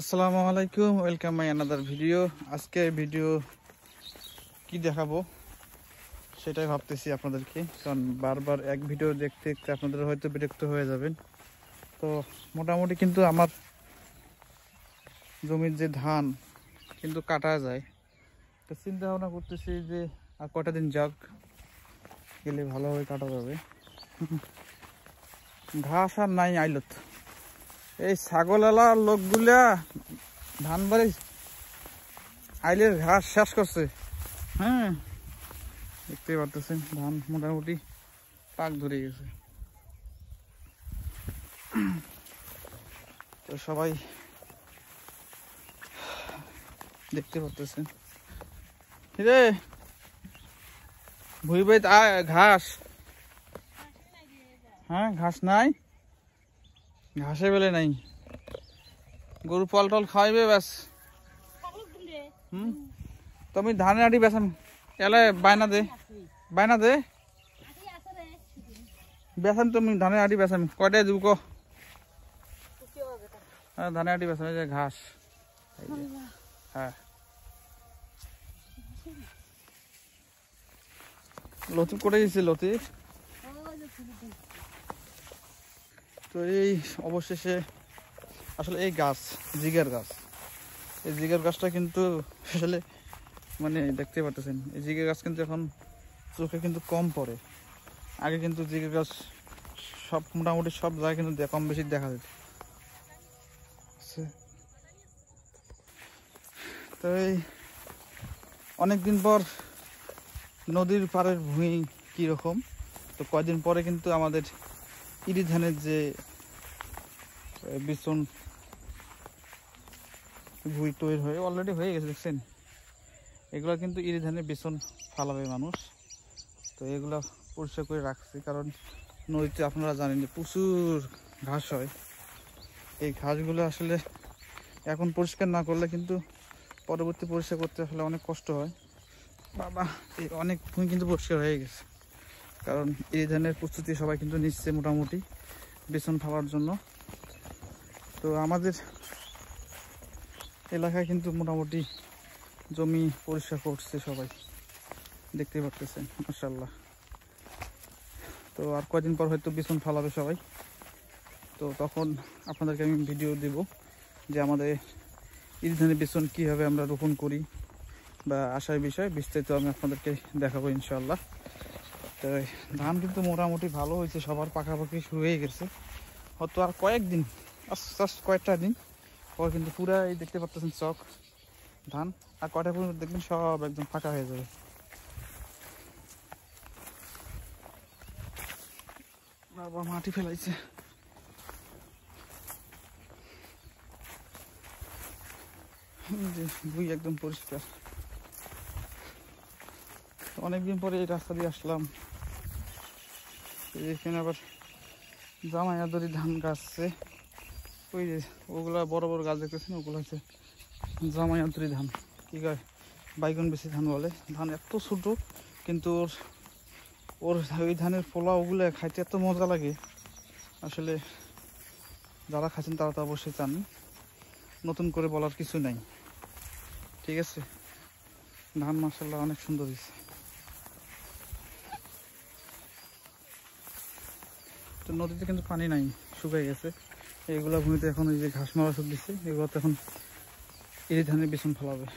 আসসালামু আলাইকুম, welcome my another video. আজকে ভিডিও কি দেখাবো সেটাই ভাবতেছি আপনাদেরকে, কারণ বারবার এক ভিডিও দেখতে দেখতে আপনাদের হয়তো বিরক্ত হয়ে যাবেন। তো মোটামুটি কিন্তু আমার জমির যে ধান কিন্তু কাটা যায়, তো চিন্তা ভাবনা করতেছি যে আর কটা দিন যাক, গেলে ভালোভাবে কাটা যাবে। ঘাস আর নাই আইলত, এই ছাগলওয়ালা লোকগুলা ধান বাড়ি আইলের ঘাস শেষ করছে। হ্যাঁ, দেখতেই পারতেছেন ধান মোটামুটি পাক ধরে গেছে। তো সবাই দেখতে পারতেছেন রে ভুই ভাই ঘাস, হ্যাঁ ঘাস নাই, ঘাসে বেলে নাই, গরু ফল টল খাওয়াইবে ব্যাস। তুমি ধানের আটি বেসাম এলে বায়না দে, বায়না দে বেসাম, তুমি ধানের আটি বেসাম কয়টায় দিব কো? ধানের আটি বেসাম, এই যে ঘাস। হ্যাঁ, লতি করে গেছে লতি। তো এই অবশেষে আসলে এই গাছ জিগার গাছ, এই জিগার গাছটা কিন্তু আসলে মানে দেখতে পাচ্ছেন, এই জিগার গাছ কিন্তু এখন চোখে কিন্তু কম পড়ে। আগে কিন্তু জিগার গাছ সব মোটামুটি সব জায়গায় কিন্তু কম বেশি দেখা যেত। তো এই অনেকদিন পর নদীর পাড়ের ভূমি কীরকম, তো কয়েকদিন পরে কিন্তু আমাদের ইরি ধানের যে বিচন ভুঁই তৈরি হয়ে অলরেডি হয়ে গেছে দেখছেন, এগুলো কিন্তু ইরি ধানের বিচন ফালাবে মানুষ। তো এগুলো পরিষ্কার করে রাখছি, কারণ নদীতে আপনারা জানেন যে প্রচুর ঘাস হয়। এই ঘাসগুলো আসলে এখন পরিষ্কার না করলে কিন্তু পরবর্তী পরিষ্কার করতে আসলে অনেক কষ্ট হয়। বাবা, এই অনেক ভূমি কিন্তু পরিষ্কার হয়ে গেছে, কারণ এই ধানের প্রস্তুতি সবাই কিন্তু নিচ্ছে মোটামুটি বিচন ফালার জন্য। তো আমাদের এলাকায় কিন্তু মোটামুটি জমি পরিষ্কার করছে সবাই, দেখতে পাচ্ছেন মাশাআল্লাহ। তো আর কয়েকদিন পর হয়তো বিচন ফালাবে সবাই, তো তখন আপনাদেরকে আমি ভিডিও দেব যে আমাদের ইরি ধানের বিচন কীভাবে আমরা রোপণ করি বা আশার বিষয় বিস্তারিত আমি আপনাদেরকে দেখাবো ইনশাআল্লাহ। তো ধান কিন্তু মোটামুটি ভালো হয়েছে, সবার পাকাপাকি শুরু হয়ে গেছে। হয়তো আর কয়েকদিন, জাস্ট কয়েকটা দিন পর কিন্তু পুরা এই দেখতে পাচ্ছেন চক ধান, আর কয়টা পর্যন্ত দেখবেন সব একদম ফাঁকা হয়ে যাবে। বাবা মাটি ফেলাইছে, ভুঁই একদম পরিষ্কার। অনেকদিন পরে এই রাস্তা দিয়ে আসলাম, এখানে আবার জামাইয়াদরি ধান গাছছে, ওই যে ওগুলা বড় বড় গাছ দেখতেছেন, ওগুলো হচ্ছে জামাইয়াদরি ধান, কি কয় বাইগন বেশি ধান বলে। ধান এত ছোট, কিন্তু ওর ওই ধানের পোলা ওগুলো খাইতে এত মজা লাগে, আসলে যারা খাচ্ছেন তারা তো অবশ্যই চান, নতুন করে বলার কিছু নাই। ঠিক আছে, ধান মাশাআল্লাহ অনেক সুন্দর হয়েছে। তো নদীতে কিন্তু পানি নাই, শুকাই গেছে। এইগুলা ভূমিতে এখন এই যে ঘাস মারা ওষুধ দিচ্ছে, এগুলো তো এখন ইরি ধানের বিচন ফেলাবে।